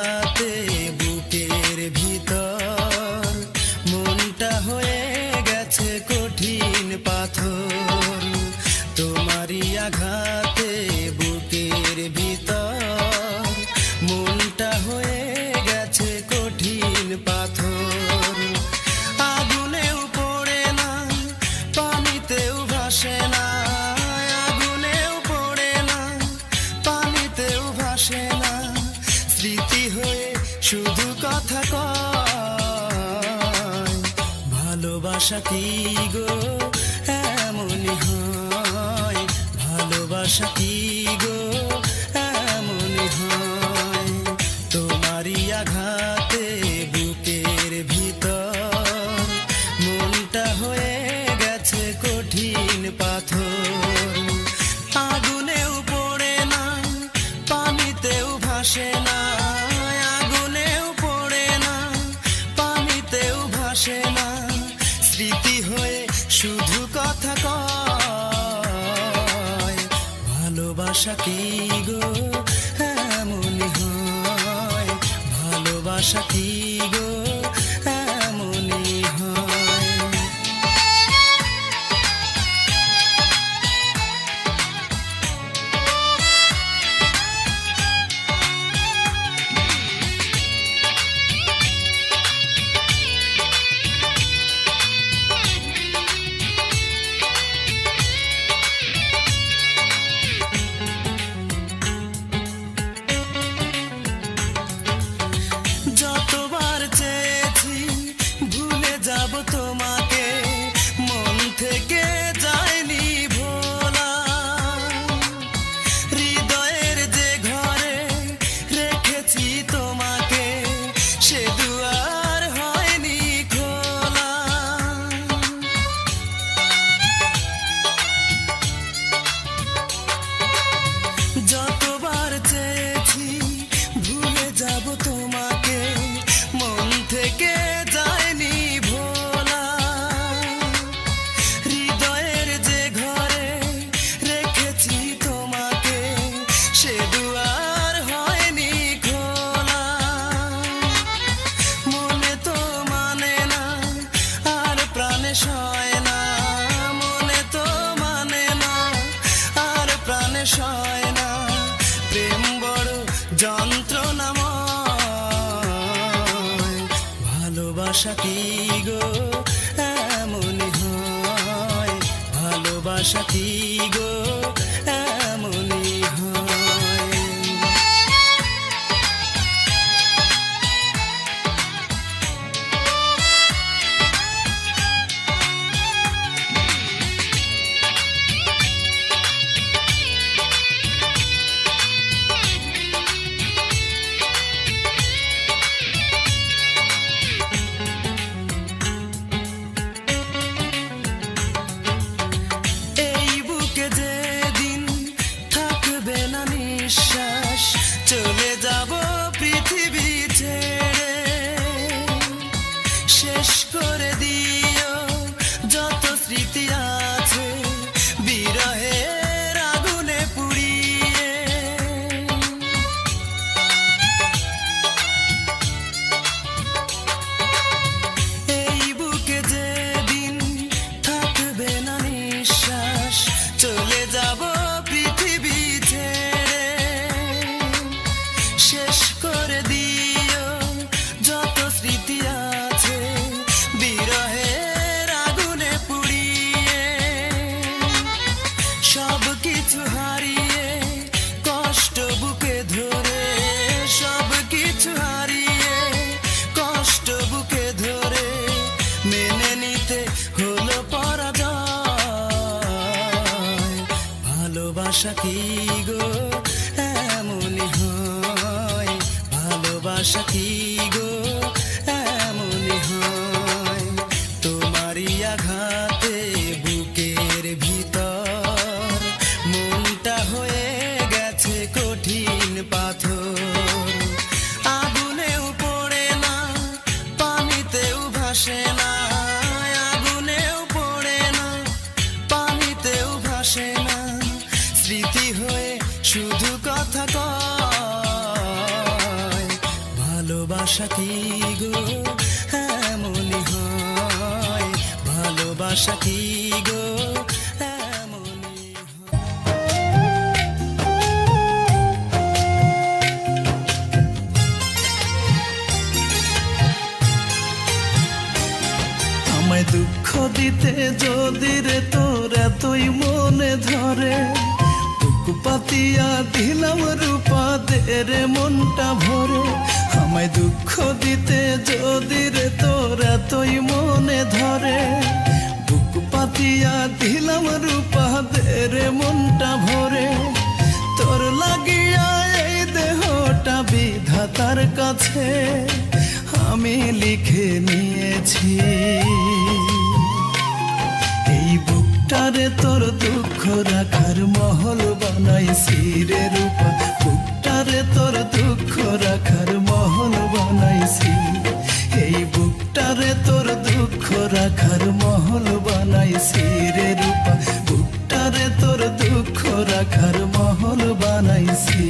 আঘাতে বুকের ভিতর মনটা হয়ে গেছে কঠিন পাথর। তোমারই আঘাতে বুকের ভিতর মনটা হয়ে গেছে কঠিন পাথর। আগুনেও পড়ে না, পানিতেও ভাসে না, আগুনেও পড়ে না, পানিতেও ভাসে না, স্মৃতি হয়ে শুধু কথা কয়। ভালোবাসা কি গো এমনই হয়, ভালোবাসা কি গো এমনই হয়। তোমারই আঘাতে বুকের ভিতর মনটা হয়ে গেছে কঠিন পাথর। আগুনেও পড়ে না, পানিতেও ভাসে না, আগুনেও পড়ে না, পানিতেও ভাসে না, স্মৃতি হয়ে শুধু কথা কয়। ভালোবাসা কি গো এমনই হয়, ভালোবাসা কি গো এমনই হয়। যতবার চেয়েছি ভুলে যাব তোমাকে, মন থেকে যায়নি ভোলা। হৃদয়ের যে ঘরে রেখেছি তোমাকে, সে দুয়ার হয়নি খোলা। যতবার চেয়েছি ভুলে যাব তোমাকে, মন থেকে যায়নি ভোলা। হৃদয়ের যে ঘরে রেখেছি তোমাকে, সে দুয়ার হয়নি খোলা। মনে তো মানে না আর প্রাণে সয় না, মনে তো মানে না আর প্রাণে সয় না, প্রেম বড় যন্ত্রণাময়। ভালোবাসা কি গো এমনই হয়, ভালোবাসা কি গো এমনই হয়। এই বুকে যেদিন থাকবে না নিঃশ্বাস, চলে যাব পৃথিবী ছেড়ে। শেষ করে দিও যত স্মৃতি আছে বিরহের আগুনে পুড়িয়ে। এই বুকে যেদিন থাকবে না নিঃশ্বাস, চলে যাব পৃথিবী ছেড়ে। শেষ করে দিও যত স্মৃতি আছে বিরহের আগুনে পুড়িয়ে। সব কিছু হারিয়ে কষ্ট বুকে ধরে, সব কিছু হারিয়ে কষ্ট বুকে ধরে, মেনে নিতে হলো পরাজয়। ভালোবাসা কি গো এমনই হয়, ভালোবাসা কি গো এমনই হয়। তোমারই আঘাতে বুকের ভিতর মনটা হয়ে গেছে কঠিন পাথর। আগুনেও পড়ে না, পানিতেও ভাসে না, আগুনেও পড়ে না, পানিতেও ভাসে না, স্মৃতি হয়ে শুধু কথা কয়। ভালোবাসা কি গো এমনই হয়, ভালোবাসা কি গো এমনই হয়। আমায় দুঃখ দিতে যদি রে তোর এতই মনে ধরে, বুক পাতিয়া দিলাম রূপা দে রে মনটা ভরে। আমায় দুঃখ দিতে যদি রে তোর এতই মনে ধরে, বুক পাতিয়া দিলাম রূপা দে রে মনটা ভরে। তোর লাগিয়া এই দেহটা বিধাতার কাছে আমি লিখে নিয়েছি। এই বুকটারে তোর দুঃখ রাখার মহল বানাইছি রে রূপা, বুকটারে তোর দুঃখ রাখার মহল বানাইছি। এই বুকটারে তোর দুঃখ রাখার মহল বানাইছি রে রূপা, বুকটারে তোর দুঃখ রাখার মহল বানাইছি।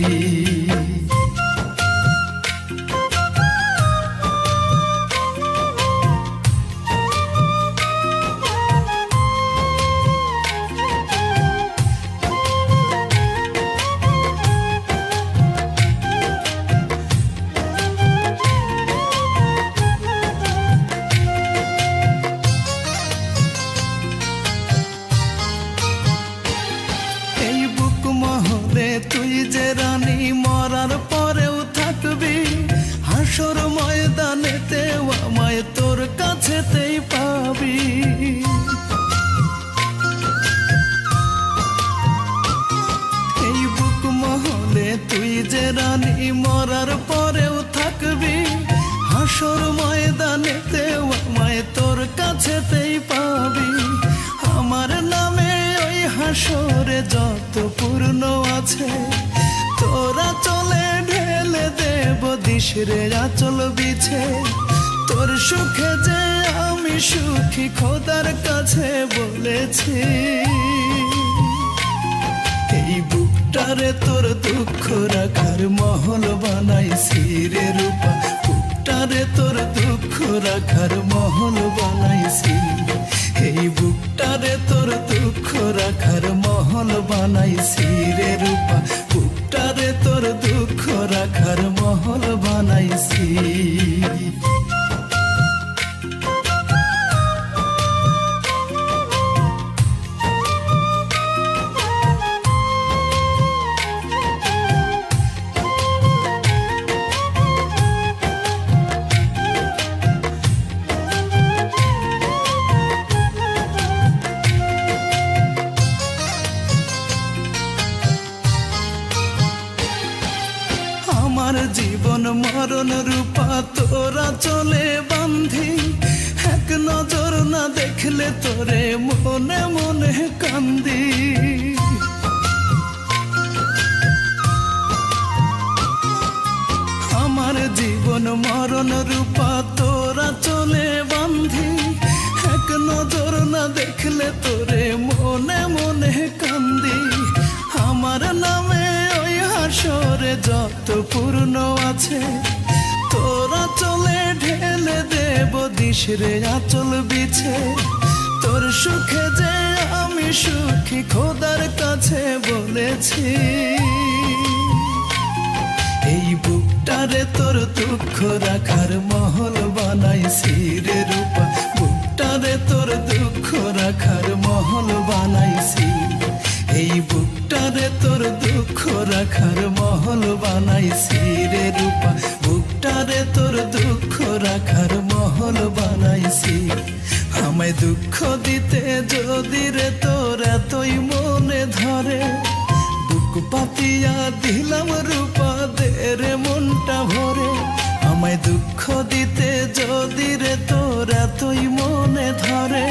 তুই যে রানী মরার পরেও থাকবি, হাসর ময়দানেতে আমায় তোর কাছেতেই পাবি। এই বুক মহলে তুই যে রানী মরার পরেও থাকবি, হাসর ময়দানেতে আমায় তোর কাছেতেই পাবি। আমার নামে ওই হাসরে যত পূর্ণ আছে, তোরা চলে ঢেলে দেব দিশরে আচল বিছে। তোর সুখে যে আমি সুখী খোদার কাছে বলেছি। এই বুকটারে তোর দুঃখ রাখার মহল বানাইছি রে রূপা, বুকটারে তোর দুঃখ রাখার মহল বানাইছি। এই বুকটারে তোর দুঃখ রাখার মহল বানাইছি রে রূপা, বুকটারে তোর দুঃখ রাখার মহল বানাইছি। আমার জীবন মরণ রূপা তোরা চলে বান্ধি, এক নজর না দেখলে তোরে মনে মনে কান্দি। আমার জীবন মরণ রূপা তোরা চলে বান্ধি, এক নজর না দেখলে তোরে মনে মনে কান্দি। আমার নামে ওই হাসরে যত পূর্ণ আছে, তোরা চলে ঢেলে দেব দিশরে আচল বিছে। তোর সুখে যে আমি সুখী খোদার কাছে বলেছি। এই বুকটারে তোর দুঃখ রাখার মহল বানাইছি রে রূপা, বুকটারে তোর দুঃখ রাখার মহল বানাইছি। এই বুকটারে তোর দুঃখ রাখার মহল বানাইছি রে রূপা, বুকটারে তোর দুঃখ রাখার মহল বানাইছি। আমায় দুঃখ দিতে যদি রে তোর এতই মনে ধরে, বুক পাতিয়া দিলাম রূপা দে রে মনটা ভরে। আমায় দুঃখ দিতে যদি রে তোর এতই মনে ধরে,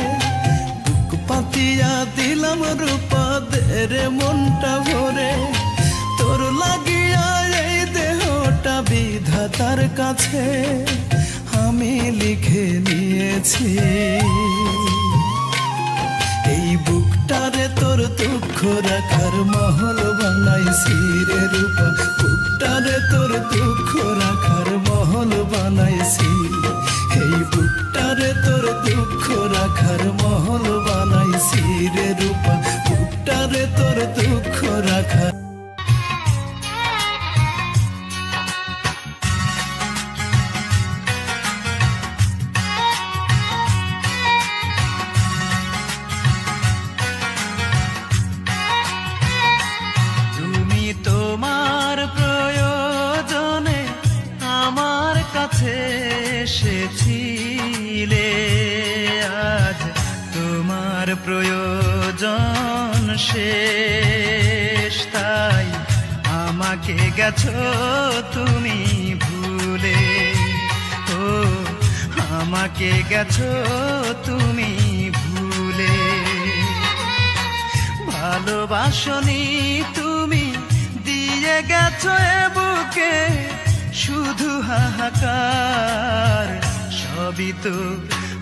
বুক পাতিয়া দিলাম রূপা দে রে মনটা ভরে। তোর লাগিয়া এই দেহটা বিধাতার কাছে আমি লিখে নিয়েছি। এই বুকটারে তোর দুঃখ রাখার মহল বানাইছি রে রূপা, বুকটারে তোর দুঃখ রাখার মহল বানাইছি। বানাইছি, এই বুকটারে তোর দুঃখ রাখার মহল বানাইছি রে রূপা, বুকটারে তোর দুঃখ রাখার। তোমার প্রয়োজনে আমার কাছে এসেছিলে, আজ তোমার প্রয়োজন শেষ, তাই আমাকে গেছো তুমি ভুলে, ও আমাকে গেছো তুমি ভুলে। ভালোবাসনি তুমি, দিয়ে গেছো এ বুকে শুধু হাহাকার, সবই তো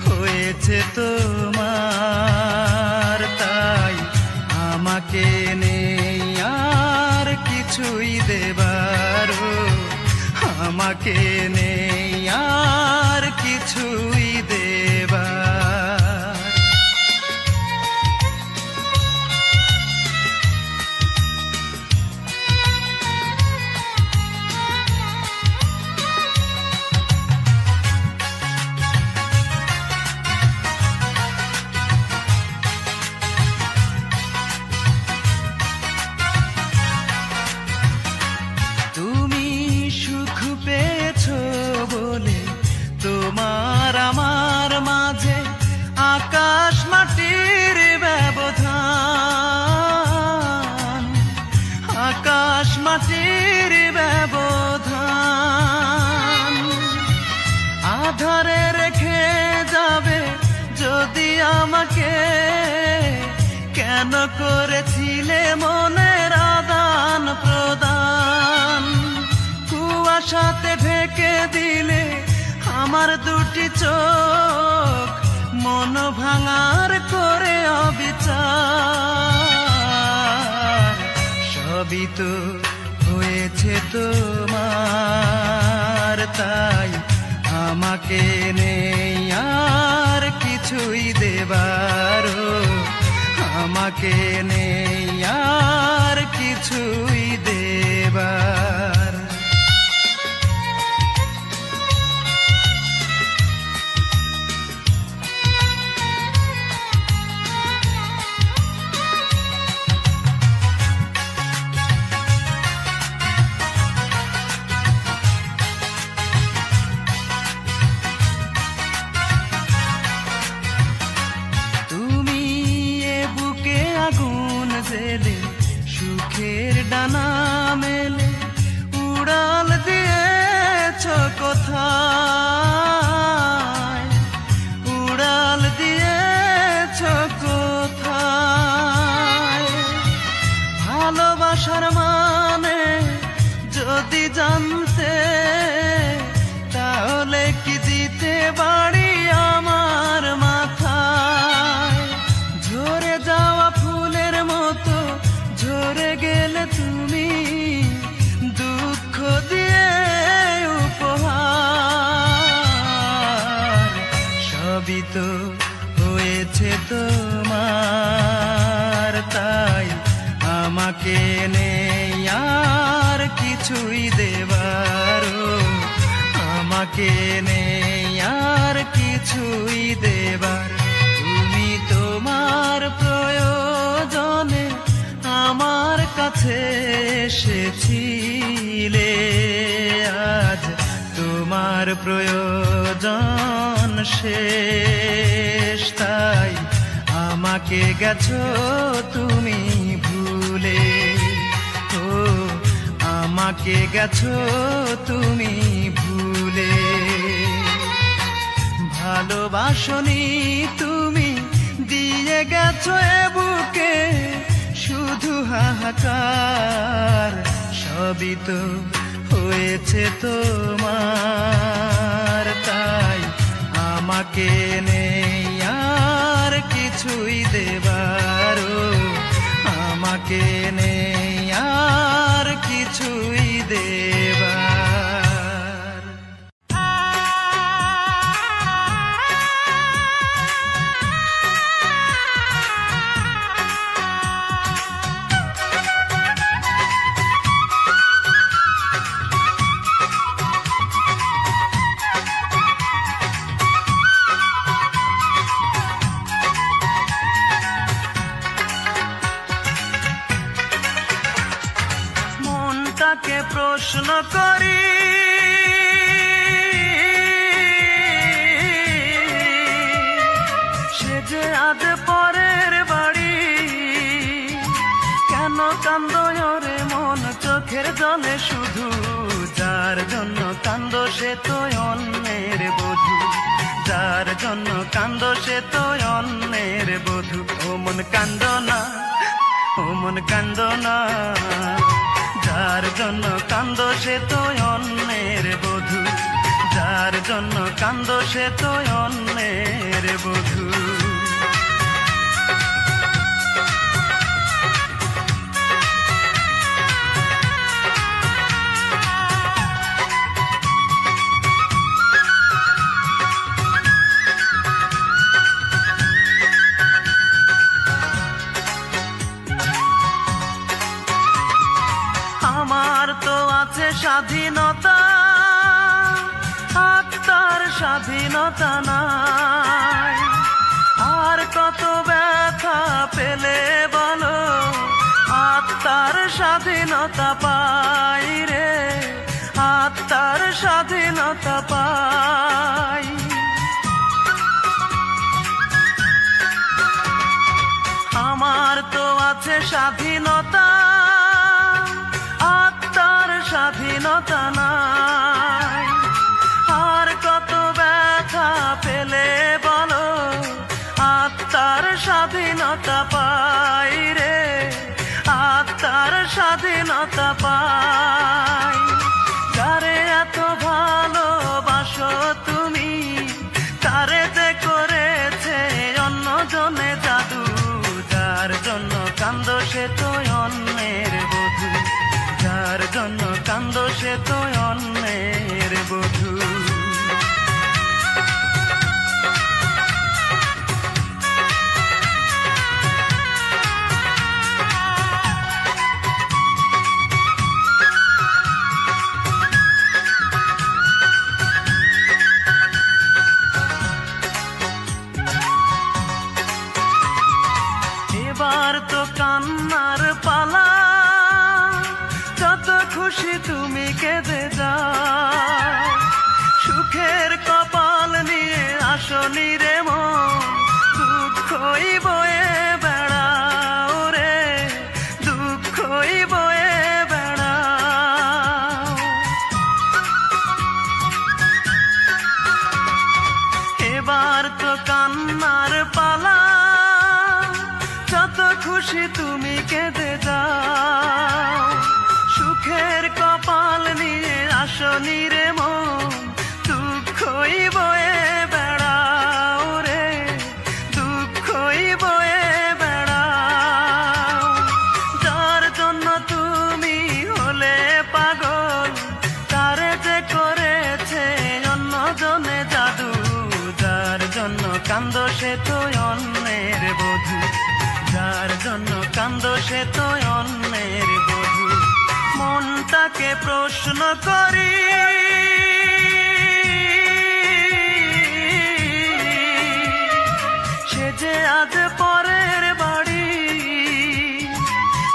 হয়েছে তোমার, তাই আমাকে নেই আর কিছুই দেবার, আমাকে নেই আর কিছুই দেবার। তোমার আমার মাঝে আকাশ মাটির ব্যবধান, আকাশ মাটির ব্যবধান, আধারে রেখে যাবে যদি আমাকে, কেন করেছিলে মনের আদান প্রদান, কুয়াশাতে ঢেকে দিলে আমার দুটি চোখ, মন ভাঙার করে অবিচার, সবই তো হয়েছে তোমার, তাই আমাকে নেই আর কিছুই দেবার, আমাকে নেই আর কিছুই দেবার। সুখের ডানা মেলে উড়াল দিয়েছ কোথায়, উড়াল দিয়েছ কোথায়, ভালোবাসার মানে যদি জানতে, তাহলে কি দিতে বাড়ি আমার মাথায়, ঝরে যাওয়া ফুলের মতো ঝরে গেলে তুমি, দুঃখ দিয়ে উপহার, সবই তো হয়েছে তোমার, তাই আমাকে নেই আর কিছুই দেবার, আমাকে নেই আর কিছুই দেবার। তুমি তোমার প্রয়োজনে আমার কাছে এসেছিলে, আজ তোমার প্রয়োজন শেষ, তাই আমাকে গেছো তুমি ভুলে, ও আমাকে গেছো তুমি ভুলে। ভালোবাসনি তুমি, দিয়ে গেছো এ বুকে শুধু হাহাকার, সবই তো হয়েছে তোমার, তাই আমাকে নেই আর কিছুই দেবার, আমাকে নেই আর কিছুই দেবার। করি, সে যে আজ পরের বাড়ি। কেন কান্দো রে মন চোখের জলে শুধু, যার জন্য কান্দো সে তো অন্যের বধূ, যার জন্য কান্দো সে তো অন্যের বধূ। ও মন কান্দো না, ও মন কান্দো না, যার জন্য কান্দো সে তো অন্যের বধূ, যার জন্য কান্দো সে তো অন্যের বধূ। আমার তো আছে স্বাধীনতা, আত্মার স্বাধীনতা নাই। আর কত ব্যথা পেলে বলো, আত্মার স্বাধীনতা পাই রে, আত্মার স্বাধীনতা পাই। আমার তো আছে স্বাধীনতা, আত্মার স্বাধীনতা নাই। আর কত ব্যথা পেলে বলো, আত্মার স্বাধীনতা পাই রে, আত্মার স্বাধীনতা পাই। যারে এত ভালোবাসো তুমি, তারে যে করেছে অন্যজনে জাদু, যার জন্য কান্দো সে তো অন্যের বধূ, যার জন্য কান্দো সে তো অন্যের বধূ। এবার তো কান্নার পালা, যত খুশি তুমি কেঁদে যাও। সুখের কপাল নিয়ে আসনি রে মন, দুঃখই বয়ে বেড়াও রে, দুঃখই বয়ে বেড়াও। এবার তো কান্নার পালা, যত খুশি তুমি কেঁদে যাও। সুখের কপাল নিয়ে আসনি রে মন, দুঃখই বয়ে বেড়াও রে, দুঃখই বয়ে বেড়াও। যার জন্য তুমি হলে পাগল, তারে যে করেছে অন্যজনে জাদু, যার জন্য কান্দো সে তো অন্যের বধূ, যার জন্য কান্দো সে তো অন্যের বধূ। মনটাকে প্রশ্ন করি, সে যে আজ পরের বাড়ি।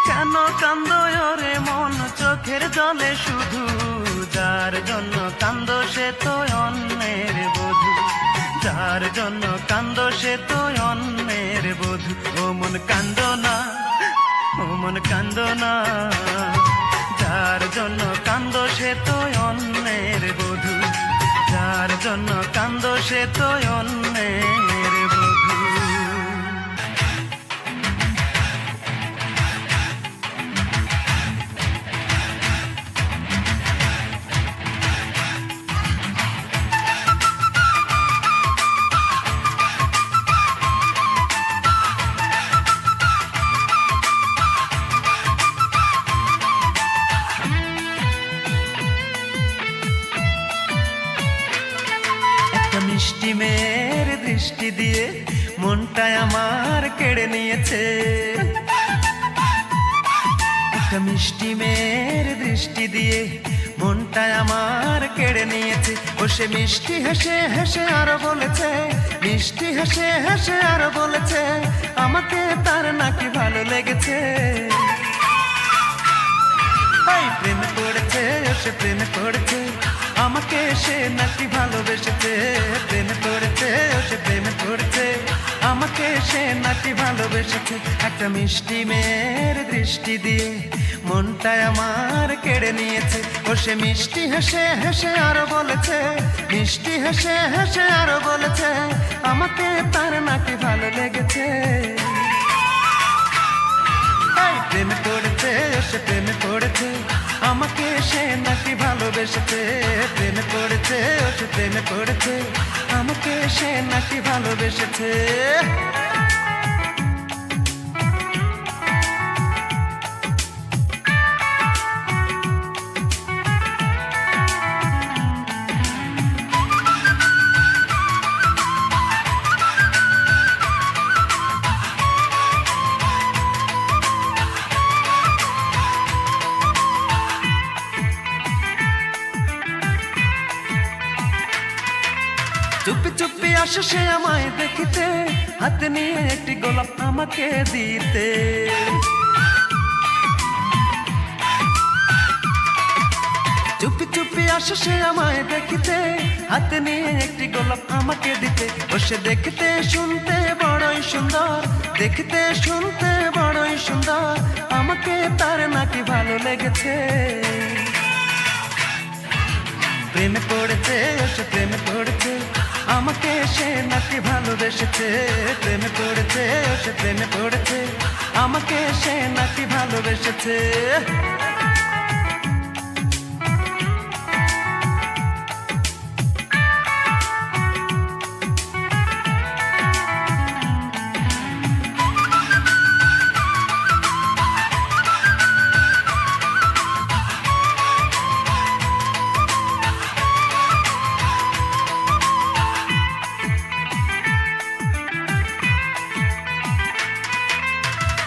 কেন কান্দো রে মন চোখের জলে শুধু, যার জন্য কান্দো সে তো অন্যের বধূ, যার জন্য কান্দো সে তো অন্যের বধূ। ও মন কান্দো না, ও মন কান্দো না, যার জন্য কান্দো সে তো অন্যের বধূ, যার জন্য কান্দো সে তো অন্যের বধূ। মিষ্টি মেয়ের দৃষ্টি দিয়ে মনটা আমার কেড়ে নিয়েছে, একটা মিষ্টি মেয়ের দৃষ্টি দিয়ে মনটা আমার কেড়ে নিয়েছে। ও সে মিষ্টি হেসে হেসে আরো বলেছে, মিষ্টি হেসে হেসে আরো বলেছে, আমাকে তার নাকি ভালো লেগেছে। এই প্রেমে পড়েছে সে প্রেমে পড়েছে আমাকে সে নাকি ভালোবেসেছে প্রেমে পড়েছে সে প্রেমে পড়েছে আমাকে সে নাকি ভালোবেসেছে একটা মিষ্টি মেয়ের দৃষ্টি দিয়ে মনটায় আমার কেড়ে নিয়েছে ও সে মিষ্টি হেসে হেসে আরো বলেছে মিষ্টি হেসে হেসে আরো বলেছে আমাকে তার নাকি ভালো লেগেছে প্রেমে পড়েছে সে প্রেমে পড়েছে আমাকে সে নাকি ভালোবেসেছে প্রেমে পড়েছে সে প্রেমে পড়েছে আমাকে সে নাকি ভালোবেসেছে চুপি চুপি আসে সে আমায় দেখিতে হাতে নিয়ে একটি গোলাপ আমাকে দিতে চুপি চুপি আসে সে আমায় দেখিতে হাতে নিয়ে একটি গোলাপ আমাকে দিতে ও সে দেখতে শুনতে বড়ই সুন্দর দেখতে শুনতে বড়ই সুন্দর আমাকে তার নাকি ভালো লেগেছে প্রেমে পড়েছে সে প্রেমে পড়েছে আমাকে সে নাকি ভালোবেসেছে প্রেমে পড়েছে সে প্রেমে পড়েছে আমাকে সে নাকি ভালোবেসেছে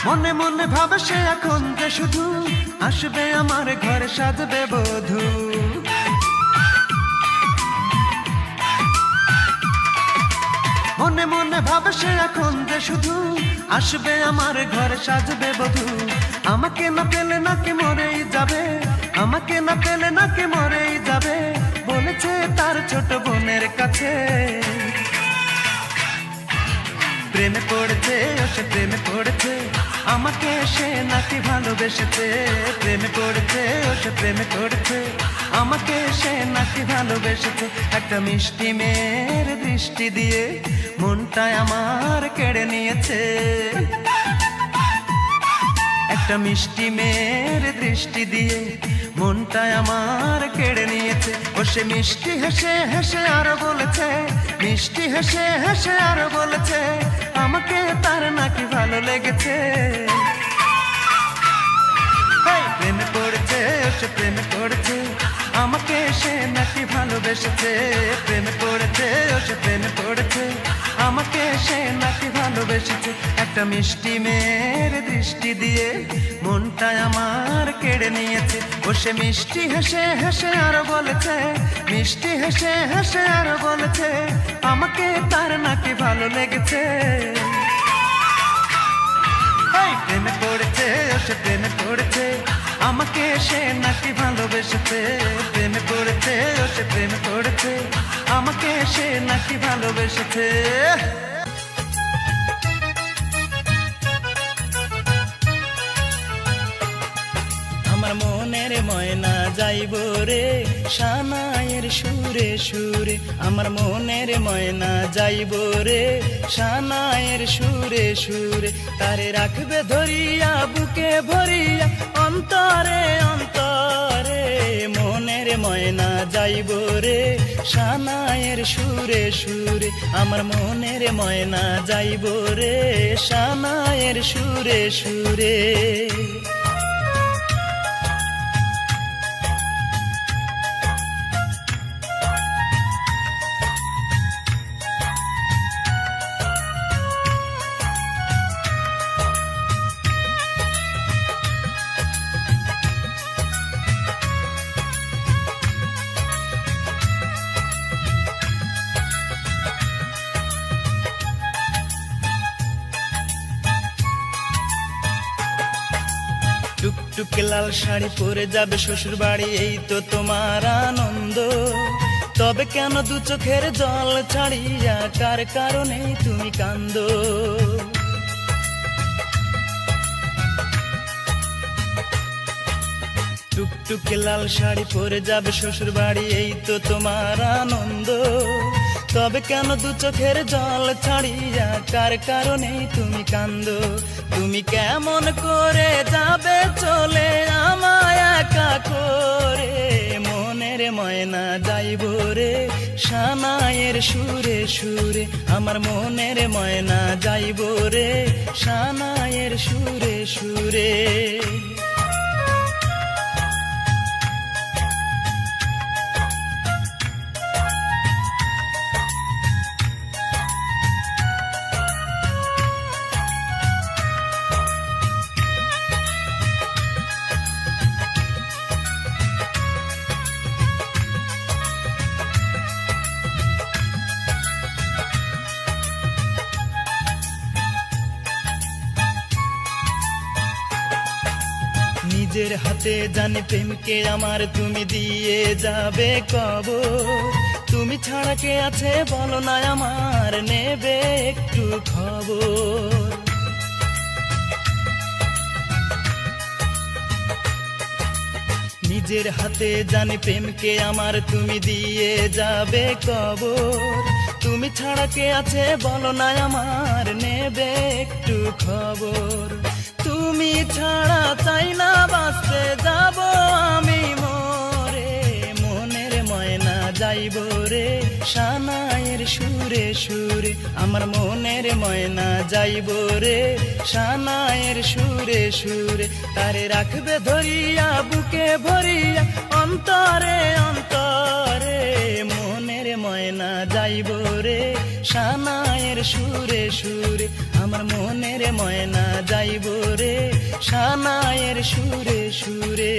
মনে মনে ভাবে সে এখন যে শুধু আসবে আমার ঘরে সাজবে বধূ মনে মনে ভাবে সে এখন যে শুধু আসবে আমার ঘরে সাজবে বধূ আমাকে না পেলে নাকি মরেই যাবে আমাকে না পেলে নাকি মরেই যাবে বলেছে তার ছোট বোনের কাছে প্রেমে পড়েছে সে প্রেমে পড়েছে আমাকে সে নাকি ভালোবেসেছে প্রেমে পড়েছে সে প্রেমে পড়েছে আমাকে সে নাকি ভালোবেসেছে একটা মিষ্টি মেয়ের দৃষ্টি দিয়ে মনটায় আমার কেড়ে নিয়েছে একটা মিষ্টি মেয়ের দৃষ্টি দিয়ে মনটায় আমার কেড়ে নিয়েছে ও সে মিষ্টি হেসে হেসে আরো বলেছে মিষ্টি হেসে হেসে আরো বলেছে আমাকে তার নাকি ভালো লেগেছে প্রেমে পড়েছে সে প্রেমে পড়েছে আমাকে সে নাকি ভালোবেসেছে প্রেমে পড়েছে সে প্রেমে পড়েছে আমাকে সে নাকি ভালোবেসেছে একটা মিষ্টি মেয়ের দৃষ্টি দিয়ে মনটায় আমার কেড়ে নিয়েছে ও সে মিষ্টি হেসে হেসে আরো বলেছে মিষ্টি হেসে হেসে আরো বলেছে আমাকে তার নাকি ভালো লেগেছে প্রেমে পড়েছে সে প্রেমে পড়েছে আমাকে সে নাকি ভালোবেসেছে প্রেমে পড়েছে সে প্রেমে পড়েছে আমাকে সে নাকি ভালোবেসেছে আমার মনের ময়না যাইব রে সানাইয়ের সুরে সুরে আমার মনের ময়না যাইব রে সানাইয়ের সুরে সুরে তারে রাখবে ধরিয়া বুকে ভরিয়া অন্তরে অন্তরে মনের ময়না যাইব রে সানাইয়ের সুরে সুরে আমার মনের ময়না যাইব রে সানাইয়ের সুরে সুরে টুকটুকে লাল শাড়ি পরে যাবে শ্বশুর বাড়ি, এই তো তোমার আনন্দ। তবে কেন দু চোখের জল ছাড়িয়া, কার কারণে তুমি কান্দো? টুকটুকে লাল শাড়ি পরে যাবে শ্বশুর বাড়ি, এই তো তোমার আনন্দ। তবে কেন দু চোখের জল ছাড়িয়া, কার কারণে তুমি কান্দো? তুমি কেমন করে যাবে চলে আমায় একা করে? মনের ময়না যাইব রে সানাইয়ের সুরে সুরে, আমার মনের ময়না যাইব রে সানাইয়ের সুরে সুরে। নিজের হাতে জানি প্রেমকে আমার তুমি দিয়ে যাবে কবর। তুমি ছাড়া কে আছে বলো না আমার, নেবে একটু খবর। নিজের হাতে জানি প্রেমকে আমার তুমি দিয়ে যাবে কবর। তুমি ছাড়া কে আছে বলো না আমার, নেবে একটু খবর। তুমি ছাড়া চাই না বাঁচতে যাব আমি মরে, মনের ময়না যাইব রে সানাইয়ের সুরে সুরে, আমার মনের ময়না যাইব রে সানাইয়ের সুরে সুরে। তারে রাখবে ধরিয়া বুকে ভরিয়া অন্তরে অন্তরে, মনের ময়না যাইব রে সানাইয়ের সুরে সুরে, আমার মনের ময়না যাইব রে সানাইয়ের সুরে সুরে।